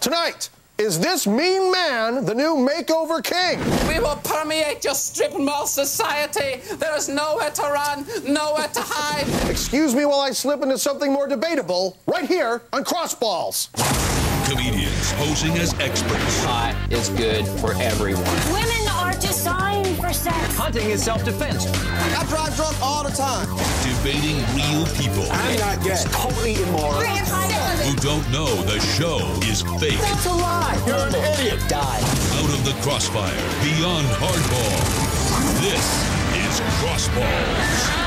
Tonight, is this mean man the new makeover king? We will permeate your strip mall society. There is nowhere to run, nowhere to hide. Excuse me while I slip into something more debatable, right here on Crossballs. Comedians posing as experts. Pot is good for everyone. Women are designed for sex. Hunting is self-defense. I drive drunk all the time. Debating real people. I'm not gay. It's totally immoral. Who don't know the show is fake. That's a lie. You're an idiot. Die. Out of the crossfire, beyond hardball. This is Crossballs.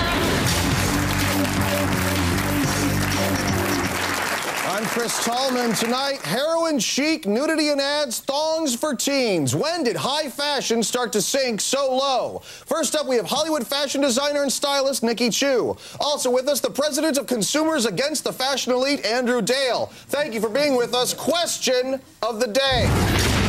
I'm Chris Tallman. Tonight, heroin chic, nudity and ads, thongs for teens. When did high fashion start to sink so low? First up, we have Hollywood fashion designer and stylist Nikki Chu. Also with us, the president of Consumers Against the Fashion Elite, Andrew Dale. Thank you for being with us. Question of the day.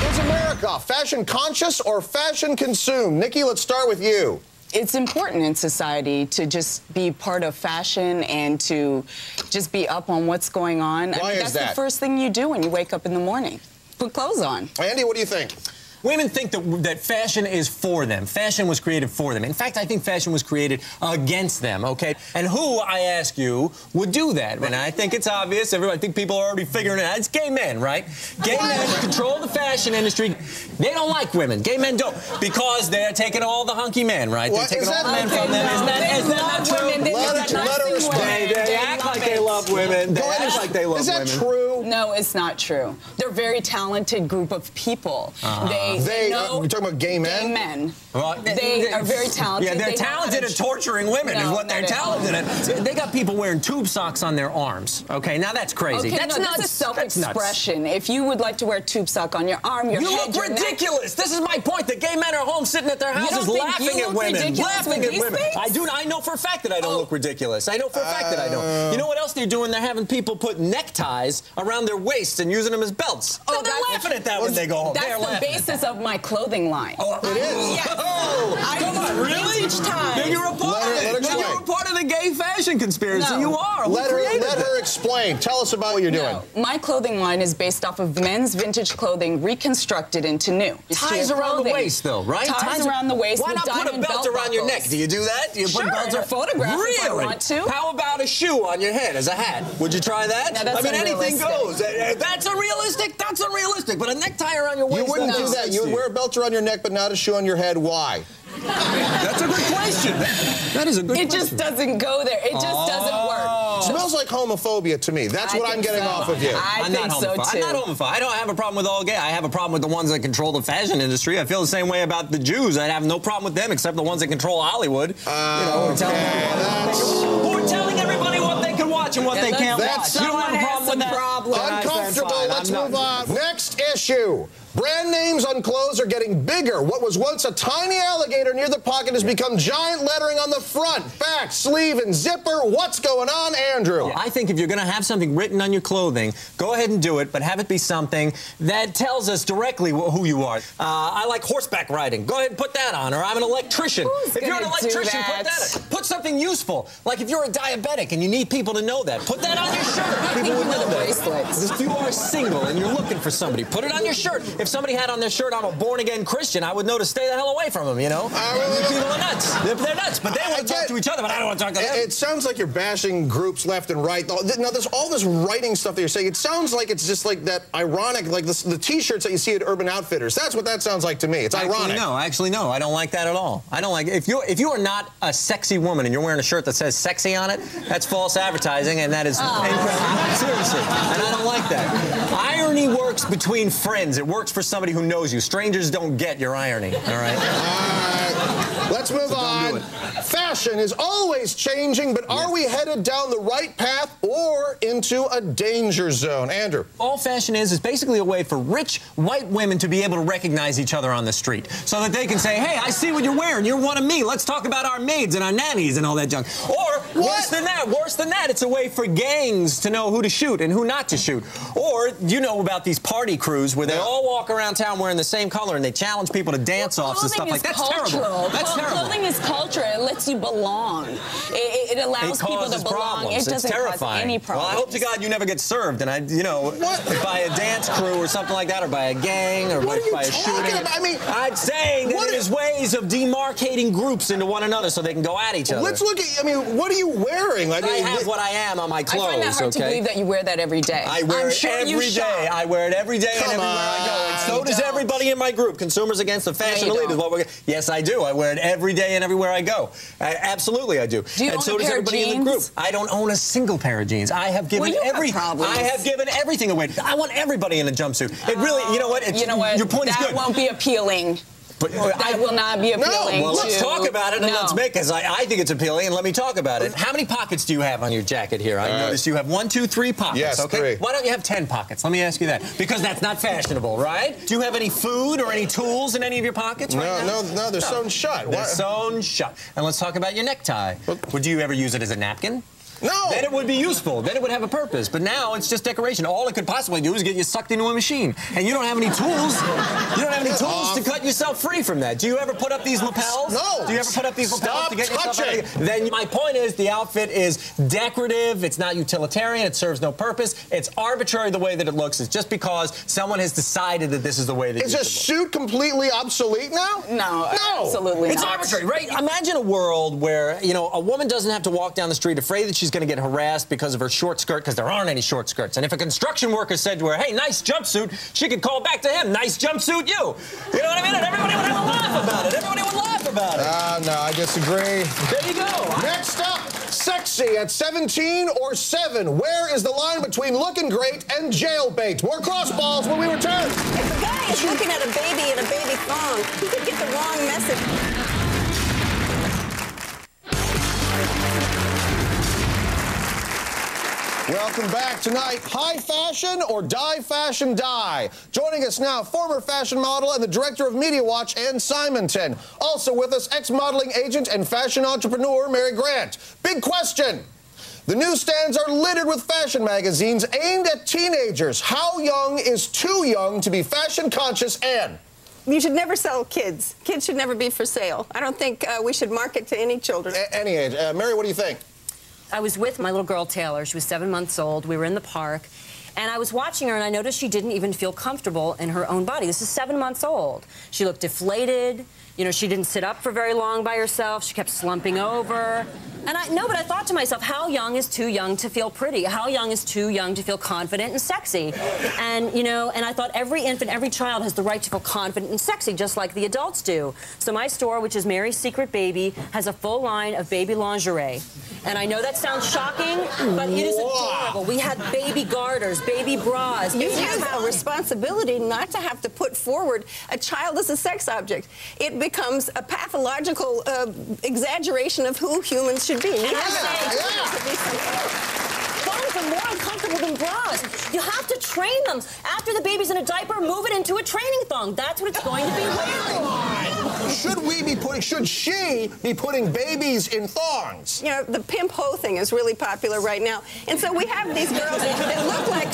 Is America fashion conscious or fashion consumed? Nikki, let's start with you. It's important in society to just be part of fashion and to just be up on what's going on. Why is that's that? the first thing you do when you wake up in the morning. Put clothes on. Andy, what do you think? Women think that fashion is for them. Fashion was created for them. In fact, I think fashion was created against them, okay? And who, I ask you, would do that? And I think it's obvious. I think people are already figuring it out. It's gay men, right? Gay men control the fashion industry. They don't like women. Gay men don't. Because they're taking all the hunky men, right? What? They're taking Is all the that men from them. Isn't that true? Let her explain. They act like they love women. They act like they love women. Is that true? No, it's not true. They're a very talented group of people. They know... You're talking about gay men? Gay men. Well, they are very talented. Yeah, they're talented at torturing women is what they're talented at. They got people wearing tube socks on their arms. Okay, now that's crazy. Okay, that's no, nuts. This is self-expression. If you would like to wear a tube sock on your arm, your you head, look ridiculous. This is my point. The gay men are home sitting at their houses laughing at women. Laughing at women. I know for a fact that I don't look ridiculous. I know for a fact that I don't. You know what else they're doing? They're having people put neckties around their waists and using them as belts. Oh, they're laughing at that when they go home. That's the basis of my clothing line. Oh, it is? Yes. Oh, come on, really? Then you're a part of it. Then you're a part of the gay fashion conspiracy. No. You are. Let her explain. Tell us about what you're doing. My clothing line is based off of men's vintage clothing reconstructed into new. Ties around the waist, though, right? Ties around the waist. Why not put a belt around your neck? Do you do that? Do you put belts or photograph if I want to? How about a shoe on your head as a hat? Would you try that? No, that's anything goes. That's unrealistic. That's unrealistic. But a necktie around your waist. You wouldn't do that. You would wear a belt around your neck, but not a shoe on your head. Why? That's a good question. That is a good question. It just doesn't go there. It just doesn't work. Smells like homophobia to me. That's what I'm getting off of you. I think so, too. I'm not homophobic. I don't have a problem with all gay. I have a problem with the ones that control the fashion industry. I feel the same way about the Jews. I have no problem with them except the ones that control Hollywood. Who are telling everybody what they can watch and what they can't watch. You don't have a problem with that? Uncomfortable. Let's move on. Next issue. Brand names on clothes are getting bigger. What was once a tiny alligator near the pocket has become giant lettering on the front, back, sleeve, and zipper. What's going on, Andrew? I think if you're going to have something written on your clothing, go ahead and do it, but have it be something that tells us directly who you are. I like horseback riding. Go ahead and put that on. Or I'm an electrician. Who's if you're an electrician, put that on. Put something useful. Like if you're a diabetic and you need people to know that, put that on your shirt. People would know that. If you are single and you're looking for somebody, put it on your shirt. If somebody had on their shirt, I'm a born-again Christian, I would know to stay the hell away from them, you know? People are nuts. They're nuts, but they want to talk to each other, but I don't want to talk to them. It sounds like you're bashing groups left and right. Now, there's all this writing stuff that you're saying. It sounds like it's just like that ironic, like the T-shirts that you see at Urban Outfitters. That's what that sounds like to me. It's ironic. Actually, no. I don't like that at all. I don't like it. If you are not a sexy woman and you're wearing a shirt that says sexy on it, that's false advertising, and that is incredible. Seriously. And I don't like that. Irony works between friends. It works for somebody who knows you. Strangers don't get your irony, all right? Let's move on. Fashion is always changing, but are we headed down the right path or into a danger zone? Andrew. All fashion is basically a way for rich white women to be able to recognize each other on the street so that they can say, hey, I see what you're wearing. You're one of me. Let's talk about our maids and our nannies and all that junk. Or Worse than that. Worse than that. It's a way for gangs to know who to shoot and who not to shoot. Or you know about these party crews where they all walk around town wearing the same color and they challenge people to dance-offs and stuff like that. That's terrible. That's terrible. Clothing is culture. It lets you belong. It allows people to belong. It doesn't cause any problems. Well, I hope to God you never get served, and by a dance crew or something like that, or by a gang, or by a shooting. About? I mean, I'm saying that there's ways of demarcating groups into one another so they can go at each other. Let's look at. I mean, what are you wearing? I have what I am on my clothes. I find that hard to believe that you wear that every day. I wear it every day. I wear it every day and everywhere I go. And so does everybody in my group. Consumers Against the Fashion Elite. Yes, I do. I wear it every day and everywhere I go. Absolutely, I do. Do you own so a does pair of everybody in the group. jeans? I don't own a single pair of jeans. I have given everything away. I want everybody in a jumpsuit. It really, you know what? Your point is good. That won't be appealing. But that will not be appealing. Well, let's talk about it and let's make it, because I think it's appealing, and let me talk about it. How many pockets do you have on your jacket here? I noticed you have 1, 2, 3 pockets. Yes, okay? 3. Why don't you have 10 pockets? Let me ask you that. Because that's not fashionable, right? Do you have any food or any tools in any of your pockets right now? No, they're sewn shut. They're sewn shut. And let's talk about your necktie. Would you ever use it as a napkin? No. Then it would be useful. Then it would have a purpose. But now it's just decoration. All it could possibly do is get you sucked into a machine. And you don't have any tools. You don't have any tools to cut yourself free from that. Do you ever put up these lapels? No. Do you ever put up these lapels to get yourself out of it? Then my point is the outfit is decorative. It's not utilitarian. It serves no purpose. It's arbitrary the way that it looks. It's just because someone has decided that this is the way that Is a suit completely obsolete now? No, absolutely not. It's arbitrary, right? Imagine a world where, a woman doesn't have to walk down the street afraid that she's going to get harassed because of her short skirt, because there aren't any short skirts. And if a construction worker said to her, hey, nice jumpsuit, she could call back to him, nice jumpsuit you. You know what I mean? And everybody would have a laugh about it. Everybody would laugh about it. No, I disagree. There you go. Next up, sexy at 17 or 7. Where is the line between looking great and jailbait? More Crossballs when we return. If a guy is looking at a baby in a baby thong, he could get the wrong message. Welcome back tonight. High fashion or die fashion die? Joining us now, former fashion model and the director of Media Watch, Ann Simonton. Also with us, ex-modeling agent and fashion entrepreneur, Mary Grant. Big question. The newsstands are littered with fashion magazines aimed at teenagers. How young is too young to be fashion conscious, Ann? You should never sell kids. Kids should never be for sale. I don't think we should market to any children. Any age. Mary, what do you think? I was with my little girl, Taylor. She was 7 months old. We were in the park. And I was watching her, and I noticed she didn't even feel comfortable in her own body. This is 7 months old. She looked deflated. She didn't sit up for very long by herself. She kept slumping over. And but I thought to myself, how young is too young to feel pretty? How young is too young to feel confident and sexy? And, and I thought every infant, every child has the right to feel confident and sexy, just like the adults do. So my store, which is Mary's Secret Baby, has a full line of baby lingerie. And I know that sounds shocking, but it is adorable. We have baby garters, baby bras. You have a responsibility not to have to put forward a child as a sex object. It becomes a pathological exaggeration of who humans should be. Thongs are more uncomfortable than bras. You have to train them. After the baby's in a diaper, move it into a training thong. That's what it's going to be wearing. Should she be putting babies in thongs? The PIMP-HO thing is really popular right now. And so we have these girls that look like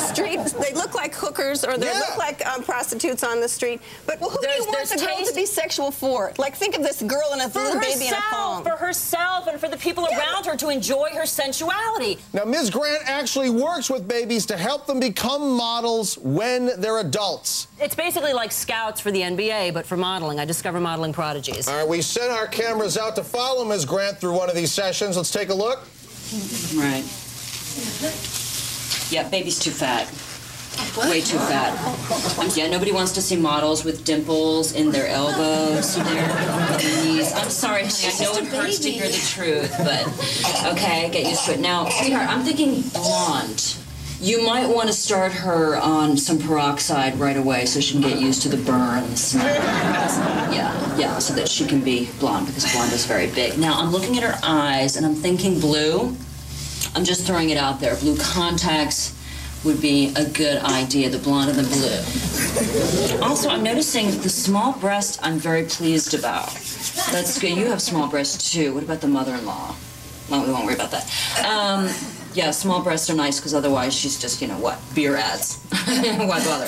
they look like hookers, or they look like prostitutes on the street. But who do you want the girl to be sexual for? Like, think of this girl and a little baby in a thong. For herself and for the people around her to enjoy her sensuality. Now, Ms. Grant actually works with babies to help them become models when they're adults. It's basically like Scouts for the NBA, but for modeling. I discover modeling prodigies. All right, we sent our cameras out to follow Ms. Grant through one of these sessions. Let's take a look. Right. Yeah, baby's too fat. Way too fat. Yeah, nobody wants to see models with dimples in their elbows, their knees. I'm sorry, honey, I know it hurts to hear the truth, but okay, get used to it. Now, sweetheart, I'm thinking blonde. You might want to start her on some peroxide right away so she can get used to the burns. Yeah, so that she can be blonde, because blonde is very big. Now, I'm looking at her eyes, and I'm thinking blue. I'm just throwing it out there. Blue contacts would be a good idea, the blonde and the blue. Also, I'm noticing the small breast I'm very pleased about. That's good. You have small breasts, too. What about the mother-in-law? well, we won't worry about that. Yeah, small breasts are nice because otherwise she's just, you know what, beer ads. Why bother?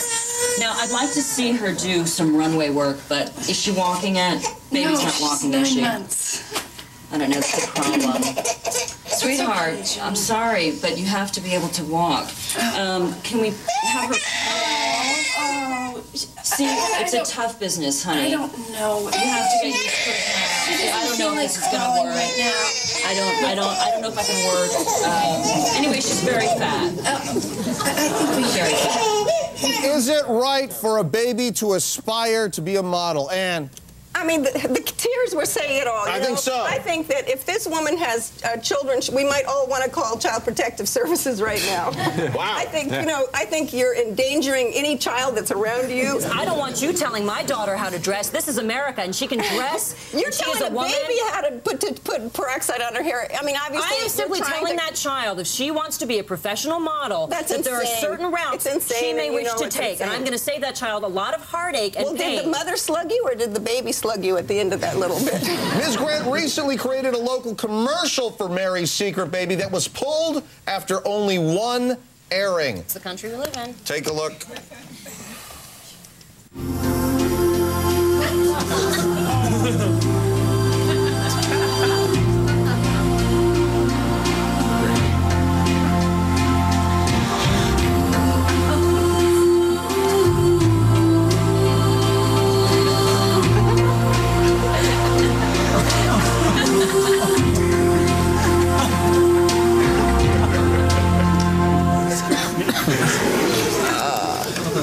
Now, I'd like to see her do some runway work, but is she walking yet? Baby's not walking, is she? 9 months. I don't know, that's the problem. Sweetheart, I'm sorry, but you have to be able to walk. Can we have her... See, it's a tough business, honey. I don't know. You have to get used to it now. I don't know if this is going to work. Right now. I don't know if I can work. Anyway, she's very fat. I think we Very fat. Is it right for a baby to aspire to be a model? Ann? I mean, the tears were saying it all. I think so. I think that if this woman has children, we might all want to call Child Protective Services right now. Wow. I think, you know, I think you're endangering any child that's around you. I don't want you telling my daughter how to dress. This is America, and she can dress. You're She's telling a woman. baby how to put peroxide on her hair. I mean, obviously, I am simply telling that child if she wants to be a professional model, that there are certain routes she may wish to take. And I'm going to save that child a lot of heartache and pain. Did the mother slug you, or did the baby slug you at the end of that little bit? Ms. Grant recently created a local commercial for Mary's Secret Baby that was pulled after only one airing. It's the country we live in. Take a look.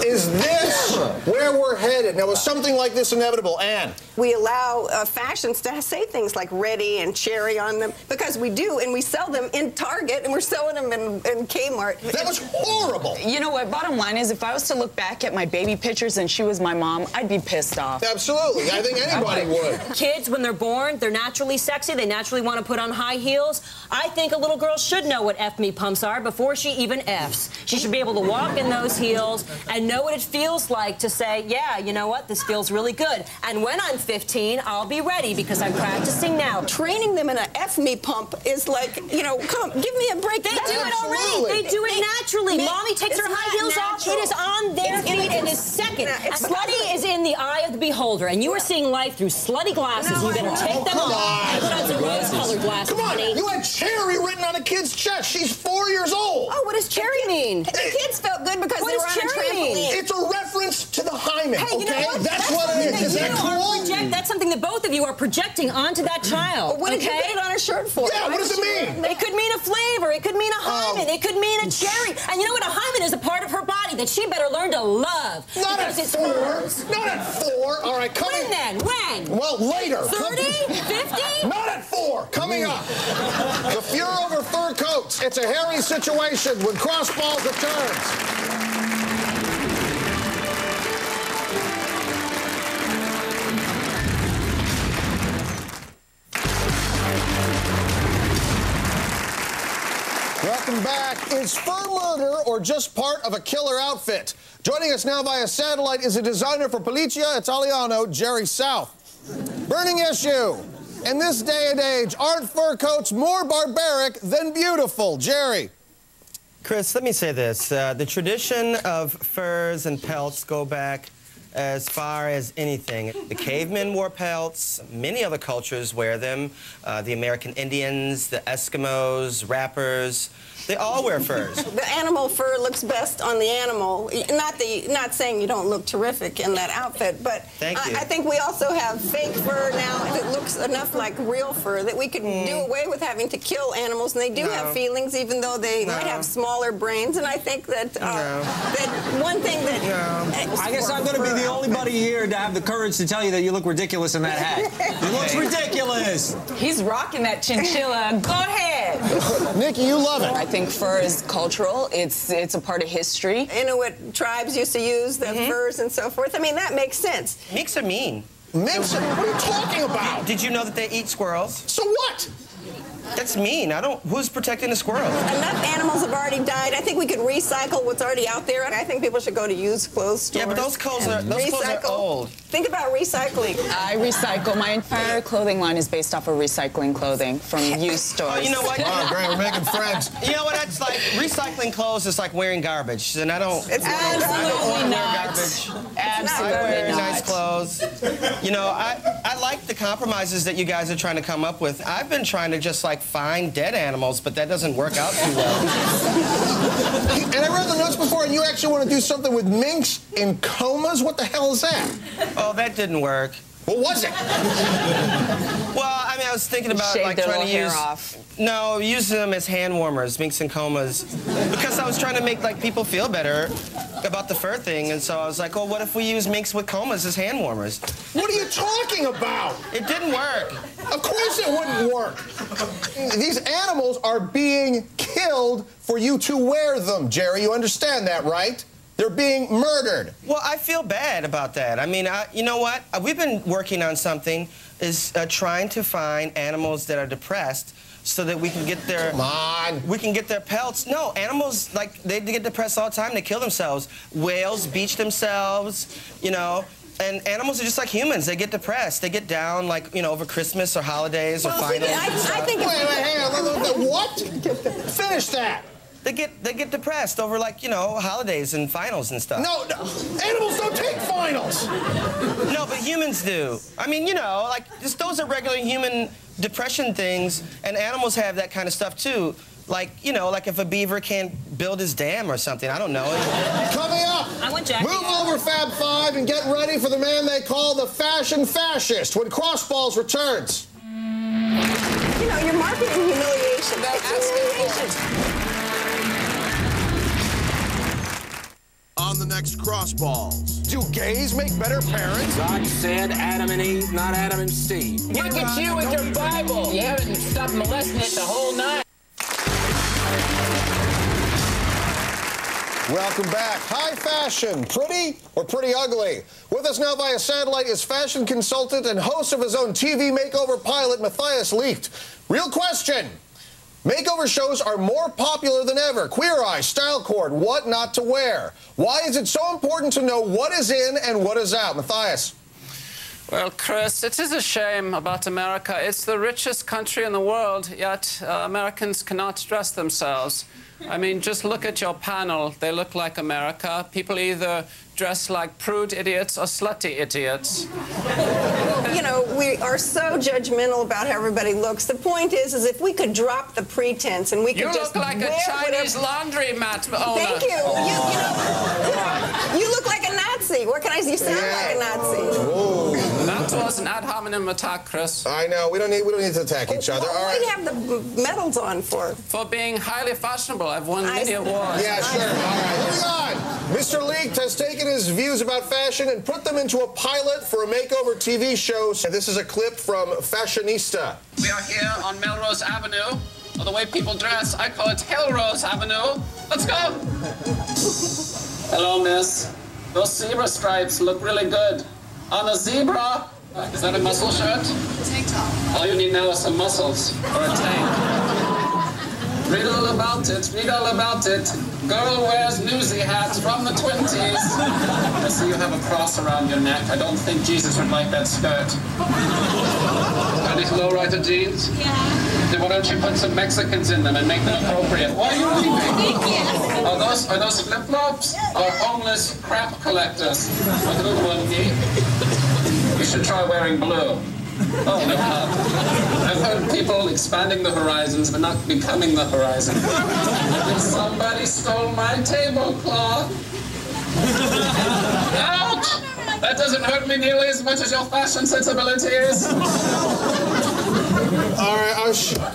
Is this where we're headed? Now, is something like this inevitable? Ann? We allow fashions to say things like ready and cherry on them because we do, and we sell them in Target, and we're selling them in Kmart. That was horrible. You know what? Bottom line is, if I was to look back at my baby pictures and she was my mom, I'd be pissed off. Absolutely. I think anybody would. Kids, when they're born, they're naturally sexy. They naturally want to put on high heels. I think a little girl should know what F-me pumps are before she even F's. She should be able to walk in those heels and know what it feels like to say, yeah, you know what, this feels really good. And when I'm 15, I'll be ready because I'm practicing now. Training them in an F-me pump is like, you know, come, give me a break. They do it already. They do it naturally. Mommy takes her high heels off. It is on their feet in a second. Slutty is in the eye of the beholder, and you are seeing life through slutty glasses. You better take them off and put on some rose-colored glasses, Come on, honey. you had cherry written on a kid's chest. She's 4 years old. Oh, what does cherry mean? The kids felt good because they were on a trampoline. It's a reference to the hymen, Hey, you know okay? what? That's what it is. Is that cool? That's something that both of you are projecting onto that child. Well, what did you put it on her shirt for? Yeah, what does it mean? It could mean a flavor. It could mean a hymen. It could mean a cherry. And you know what? A hymen is a part of her body that she better learn to love. Not at because it's 4. hers. Not at 4. All right, coming. When then? When? Well, later. 30? 50? Not at 4. Coming up. The furor over fur coats. It's a hairy situation when Crossballs returns. Welcome back. Is fur murder or just part of a killer outfit? Joining us now via satellite is a designer for Policia Italiano, Jerry South. Burning issue. In this day and age, aren't fur coats more barbaric than beautiful? Jerry. Chris, let me say this. The tradition of furs and pelts go back as far as anything. The cavemen wore pelts. Many other cultures wear them. The American Indians, the Eskimos, rappers, they all wear furs. The animal fur looks best on the animal. Not saying you don't look terrific in that outfit, but Thank you. I think we also have fake fur now that looks enough like real fur that we could do away with having to kill animals, and they do have feelings, even though they might have smaller brains. And I think that that one thing that I guess I'm going to be the only buddy here to have the courage to tell you that you look ridiculous in that hat. It looks ridiculous. He's rocking that chinchilla. Go ahead. Nikki, you love it. I think fur is cultural. It's a part of history. Inuit tribes used to use the furs and so forth. I mean, that makes sense. Minks are mean. Minks? What are you talking about? Did you know that they eat squirrels? So what? That's mean. Who's protecting the squirrels? Enough animals have already died. I think we could recycle what's already out there. And I think people should go to used clothes stores. Yeah, but those clothes are old. Think about recycling. I recycle. My entire clothing line is based off of recycling clothing from used stores. Oh, you know what? Oh, great, we're making friends. You know what? That's like recycling clothes is like wearing garbage, and I don't. It's absolutely not. Absolutely I wear not. nice clothes. You know, I like the compromises that you guys are trying to come up with. I've been trying to just like find dead animals, but that doesn't work out too well. And I read the notes before, and you actually want to do something with minks in comas? What the hell is that? Oh, that didn't work. What was it? Well, I mean, I was thinking about like trying to use. No, use them as hand warmers, minks and comas, because I was trying to make like people feel better about the fur thing, and so I was like, oh, what if we use minks with comas as hand warmers? What are you talking about? It didn't work. Of course it wouldn't work. These animals are being killed for you to wear them, Jerry. You understand that, right? They're being murdered. Well, I feel bad about that. I mean, you know what? We've been working on something, is trying to find animals that are depressed so that we can get their... Come on. We can get their pelts. No, animals, like, they get depressed all the time. They kill themselves. Whales beach themselves, you know. And animals are just like humans. They get depressed. They get down, like, you know, over Christmas or holidays or finals. I think... Wait, hang on. What? Finish that. They get depressed over, like, you know, holidays and finals and stuff. No, animals don't take finals. No, but humans do. I mean, you know, like, just those are regular human depression things, and animals have that kind of stuff, too. Like, you know, like if a beaver can't build his dam or something, I don't know. Coming up, move over Fab 5 and get ready for the man they call the fashion fascist when Crossballs returns. You know, you're marketing humiliation. That's humiliation. On the next Crossballs. Do gays make better parents? God said Adam and Eve, not Adam and Steve. Look at you with your Bible. You haven't stopped molesting it the whole night. Welcome back. High fashion, pretty or pretty ugly? With us now via satellite is fashion consultant and host of his own TV makeover pilot, Matthias Licht. Real question. Makeover shows are more popular than ever. Queer Eye, Style Court, what not to wear. Why is it so important to know what is in and what is out? Matthias. Well, Chris, it is a shame about America. It's the richest country in the world, yet Americans cannot dress themselves. I mean, just look at your panel. They look like America. People either dress like prude idiots or slutty idiots. You know, we are so judgmental about how everybody looks. The point is if we could drop the pretense and we could just look like a Chinese laundromat owner. Thank you. You look like a Nazi. What can I say? You sound like a Nazi. Whoa. That was an ad hominem attack, Chris. I know. We don't need to attack each other. All right. What do you have the medals on for? For being highly fashionable. I've won many awards. Yeah, sure. All right. Moving on. Mr. Licht has taken his views about fashion and put them into a pilot for a makeover TV show. This is a clip from Fashionista. We are here on Melrose Avenue. Or the way people dress, I call it Hillrose Avenue. Let's go. Hello, miss. Those zebra stripes look really good. On a zebra. Is that a muscle shirt? Tank top. All you need now is some muscles or a tank. Read all about it. Read all about it. Girl wears newsy hats from the 20s. I see you have a cross around your neck. I don't think Jesus would like that skirt. Got these lowrider jeans? Yeah. Then why don't you put some Mexicans in them and make them appropriate? Why are you leaving? Thank you. Are those flip-flops? Or homeless crap collectors? Look at the one, you should try wearing blue. Oh, no, I've heard people expanding the horizons, but not becoming the horizon. Somebody stole my tablecloth. Ouch! That doesn't hurt me nearly as much as your fashion sensibilities. All right,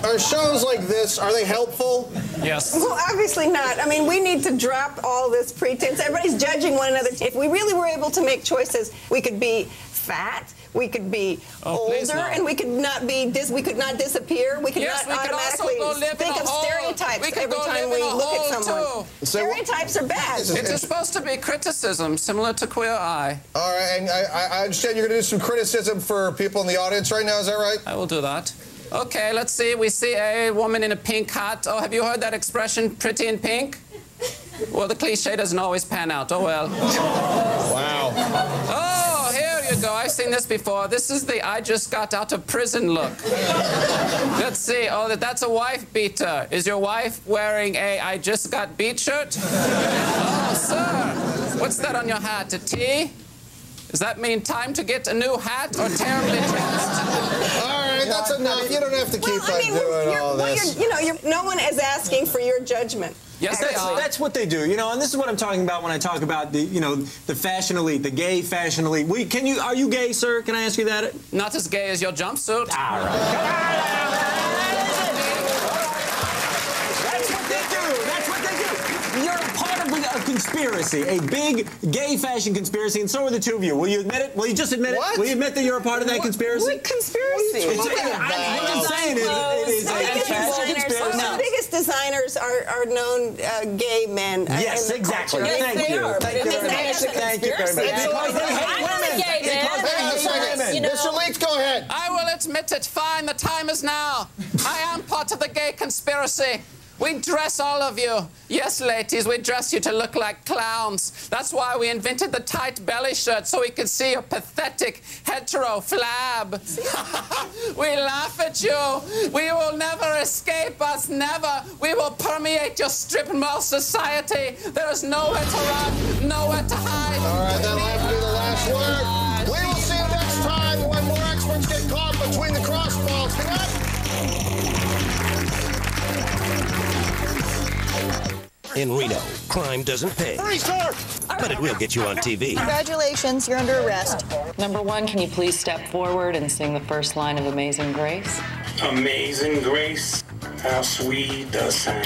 our shows like this, are they helpful? Yes. Well, obviously not. I mean, we need to drop all this pretense. Everybody's judging one another. If we really were able to make choices, we could be fat, we could be older, and we could not disappear. We could not automatically think of stereotypes every time we look at someone. Stereotypes are bad. It is supposed to be criticism, similar to Queer Eye. All right, and I understand you're going to do some criticism for people in the audience right now, is that right? I will do that. Okay, let's see. We see a woman in a pink hat. Oh, have you heard that expression, pretty in pink? Well, the cliche doesn't always pan out. Oh, well. Wow. Oh, here you go. I've seen this before. This is the I just got out of prison look. Let's see. Oh, that's a wife beater. Is your wife wearing a I just got beat shirt? Oh, sir. What's that on your hat? A T? Does that mean time to get a new hat or terribly dressed? All right, that's enough. You don't have to keep doing all this. No one is asking for your judgment. Yes, they are. That's what they do, you know, and this is what I'm talking about when I talk about the, you know, the fashion elite, the gay fashion elite. Are you gay, sir? Can I ask you that? Not as gay as your jumpsuit. All right. That's what they do. That's what they do. You're part of a conspiracy, a big gay fashion conspiracy, and so are the two of you. Will you admit it? Will you just admit What? it? Will you admit that you're a part of that conspiracy? What conspiracy? I'm just saying it is a fashion conspiracy. The biggest designers are known gay men. Yes, exactly. Thank you. Thank you very much. Thank you very much. Because they hate women. Gay man. Mr. Leeds, go ahead. I will admit it. Fine, the time is now. I am part of the gay conspiracy. We dress all of you. Yes, ladies, we dress you to look like clowns. That's why we invented the tight belly shirt, so we could see your pathetic hetero flab. We laugh at you. We will never escape us, never. We will permeate your strip mall society. There is nowhere to run, nowhere to hide. All right, that'll have to be the last word. We will see you next time when more experts get caught between the crossballs. Good night. In Reno, crime doesn't pay. Hurry, sir! But it will get you on TV. Congratulations, you're under arrest. Number one, can you please step forward and sing the first line of Amazing Grace? Amazing Grace, how sweet the sound.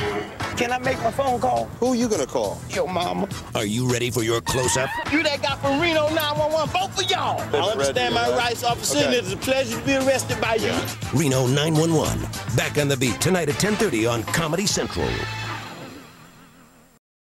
Can I make my phone call? Who you gonna call? Your mama. Are you ready for your close-up? You that guy from Reno 911, both of y'all. I understand my rights, officer, and it is a pleasure to be arrested by you. Reno 911. Back on the beat tonight at 10:30 on Comedy Central.